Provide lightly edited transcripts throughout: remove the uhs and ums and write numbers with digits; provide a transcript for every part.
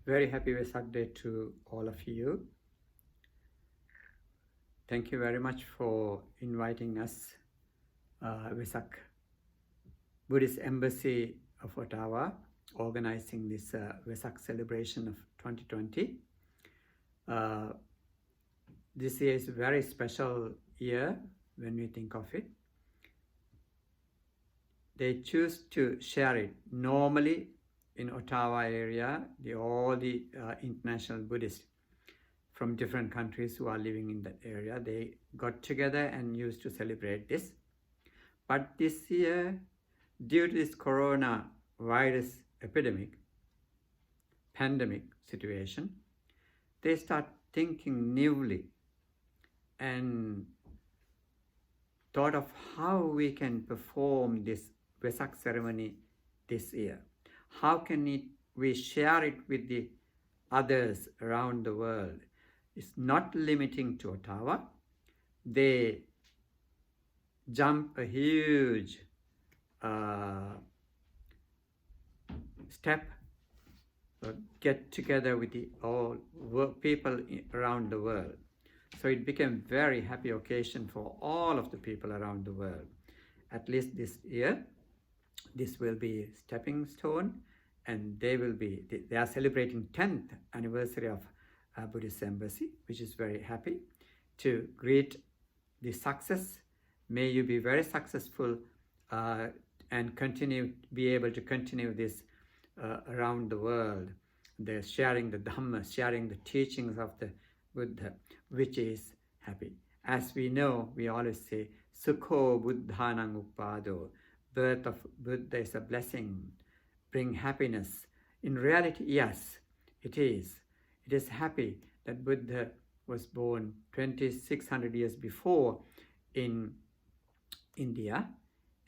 Very happy Vesak Day to all of you. Thank you very much for inviting us, Vesak Buddhist Embassy of Ottawa, organizing this Vesak celebration of 2020. This year is a very special year when we think of it. They choose to share it. Normally in Ottawa area, all the international Buddhists from different countries who are living in that area, they got together and used to celebrate this. But this year, due to this coronavirus pandemic situation, they start thinking newly and thought of how we can perform this Vesak ceremony this year. How can we share it with the others around the world? It's not limiting to Ottawa. They jump a huge step, get together with all people around the world. So it became a very happy occasion for all of the people around the world. At least this year, this will be a stepping stone, and they are celebrating 10th anniversary of Buddhist Embassy, which is very happy to greet the success. May you be very successful and be able to continue this around the world. They're sharing the Dhamma, sharing the teachings of the Buddha, which is happy. As we know, we always say, Sukho Buddhanang Upado, birth of Buddha is a blessing, bring happiness. In reality, yes, it is. It is happy that Buddha was born 2600 years before in India,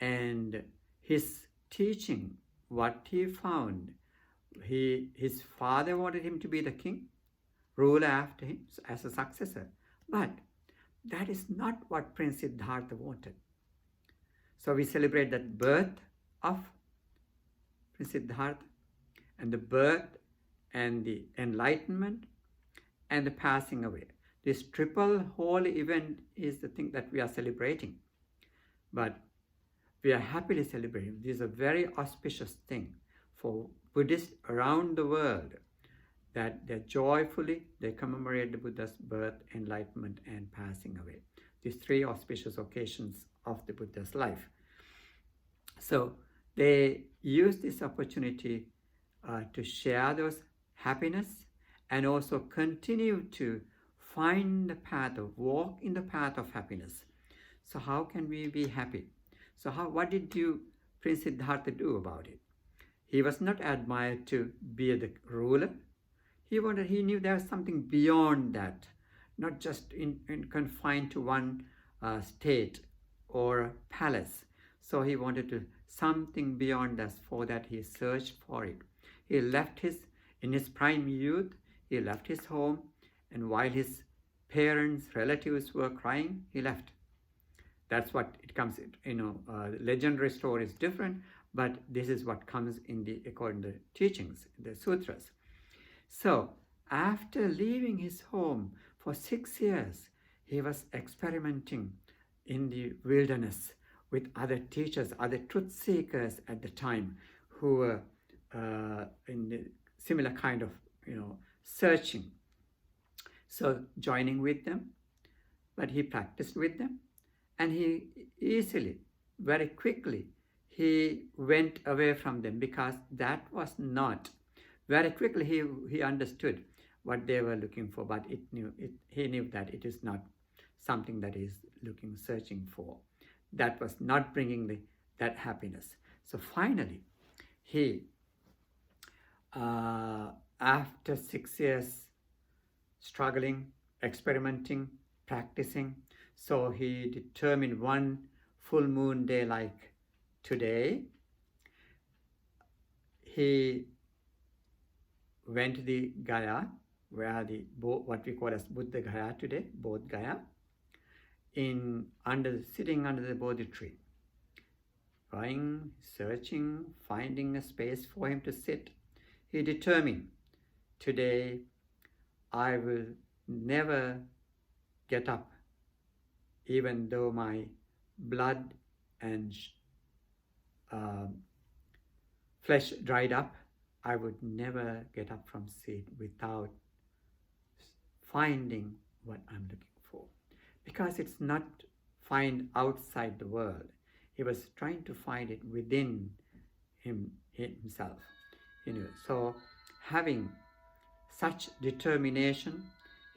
and his teaching, what he found, his father wanted him to be the king, ruler after him as a successor. But that is not what Prince Siddhartha wanted. So we celebrate that birth of Prince Siddhartha, and the birth and the enlightenment and the passing away. This triple holy event is the thing that we are celebrating. But we are happily celebrating. This is a very auspicious thing for Buddhists around the world, that they commemorate the Buddha's birth, enlightenment, and passing away. These three auspicious occasions of the Buddha's life. So they use this opportunity to share those happiness and also continue to find the path of, walk in the path of happiness. So how can we be happy? So what did Prince Siddhartha do about it? He was not admired to be the ruler. He knew there was something beyond that, not just confined to one state or palace. So he wanted something beyond us. For that, he searched for it. He left in his prime youth, he left his home, and while his parents, relatives were crying, he left. That's what it comes, legendary story is different, but this is what comes according to the teachings, the sutras. So after leaving his home for 6 years, he was experimenting in the wilderness with other teachers, other truth seekers at the time, who were in the similar kind of, searching. So joining with them, but he practiced with them, and he very quickly, he went away from them, because that was not, very quickly he understood what they were looking for, but he knew that it is not something that he is searching for. That was not bringing that happiness. So finally, he, after 6 years struggling, experimenting, practicing, so he determined one full moon day like today, he went to the Gaya, where what we call as Buddha Gaya today, Bodh Gaya, sitting under the Bodhi tree, searching, finding a space for him to sit. He determined today I will never get up, even though my blood and flesh dried up. I would never get up from seat without finding what I'm looking for, because it's not find outside the world. He was trying to find it within himself. So having such determination,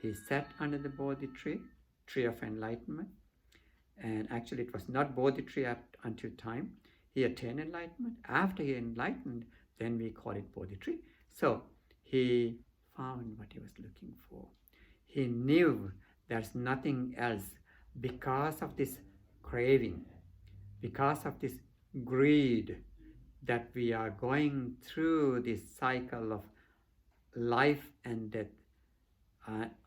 he sat under the Bodhi tree of enlightenment. And actually it was not Bodhi tree until time. He attained enlightenment. After he enlightened, then we call it Bodhi tree. So he found what he was looking for. He knew there's nothing else because of this craving, because of this greed, that we are going through this cycle of life and death,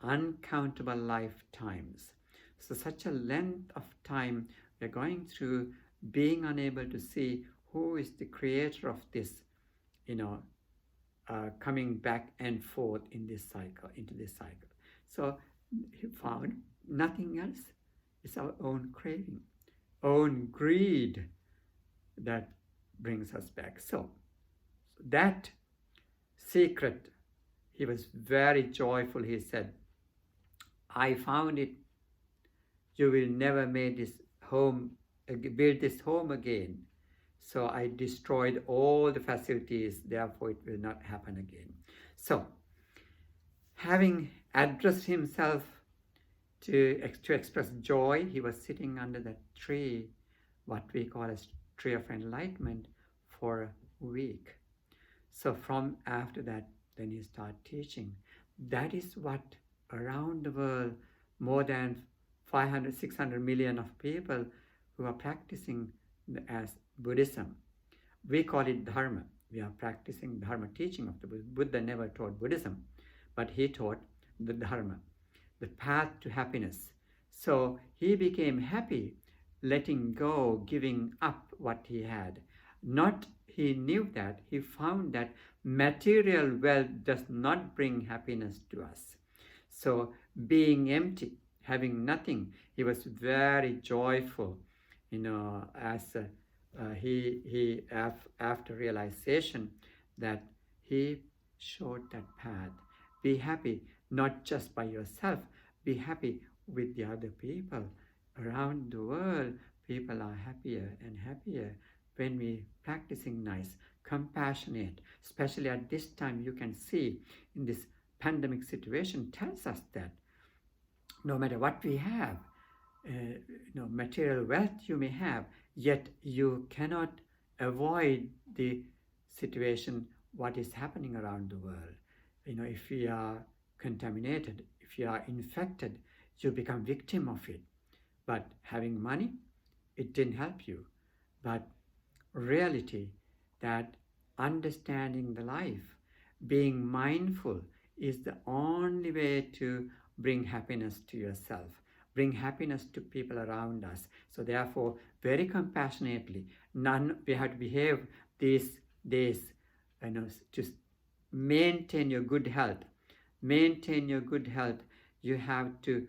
uncountable lifetimes. So such a length of time we're going through, being unable to see who is the creator of this, coming back and forth in this cycle, into this cycle. So he found nothing else. It's our own craving, own greed that brings us back. So that secret, he was very joyful. He said, I found it. You will never build this home again. So I destroyed all the facilities, therefore it will not happen again. So, having addressed himself to express joy, he was sitting under that tree, what we call a tree of enlightenment, for a week. So from after that, then he started teaching. That is what around the world, more than 500, 600 million of people who are practicing as Buddhism. We call it Dharma. We are practicing Dharma teaching of the Buddha. Buddha never taught Buddhism, but he taught the Dharma, the path to happiness. So he became happy, letting go, giving up what he had. He knew that, he found that material wealth does not bring happiness to us. So being empty, having nothing, he was very joyful, as he after realization that he showed that path. Be happy, not just by yourself, be happy with the other people. Around the world, people are happier and happier when we practicing nice, compassionate, especially at this time. You can see in this pandemic situation tells us that no matter what we have, material wealth you may have, yet you cannot avoid the situation, what is happening around the world. If we are contaminated, if you are infected, you become victim of it. But having money, it didn't help you. But reality, that understanding the life, being mindful, is the only way to bring happiness to yourself, bring happiness to people around us. So therefore, very compassionately, we have to behave these days, to maintain your good health. Maintain your good health. You have to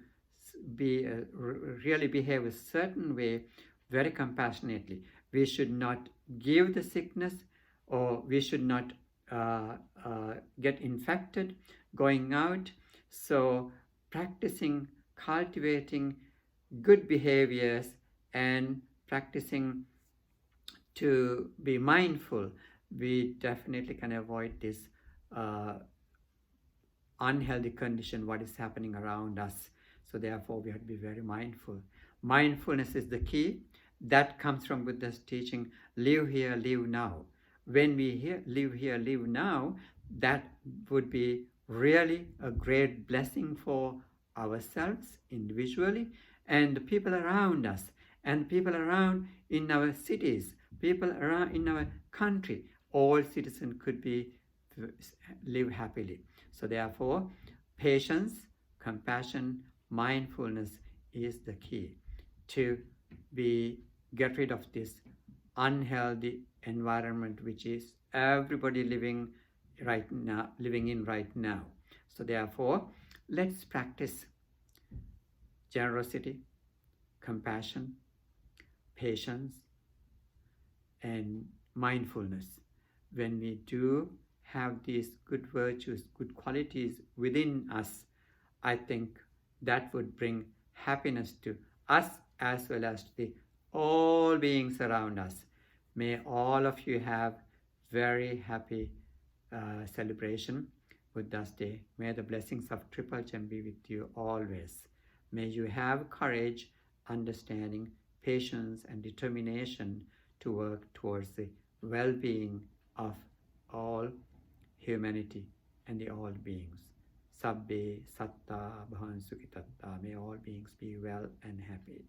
really behave a certain way, very compassionately. We should not give the sickness, or we should not get infected going out. So practicing, cultivating good behaviors and practicing to be mindful, we definitely can avoid this unhealthy condition, what is happening around us. So therefore, we have to be very mindful. Mindfulness is the key. That comes from Buddha's teaching, live here, live now. When we live here, live now, that would be really a great blessing for ourselves individually, and the people around us, and people around in our cities, people around in our country. All citizens could live happily. So therefore, patience, compassion, mindfulness is the key to get rid of this unhealthy environment, which is everybody living right now, living in right now. So therefore, let's practice generosity, compassion, patience, and mindfulness. When we do have these good virtues, good qualities within us, I think that would bring happiness to us as well as to the all beings around us. May all of you have very happy celebration, Buddha's Day. May the blessings of Triple Gem be with you always. May you have courage, understanding, patience, and determination to work towards the well-being of all humanity and the all beings. Sabbe satta bhavan sukhitatta. May all beings be well and happy.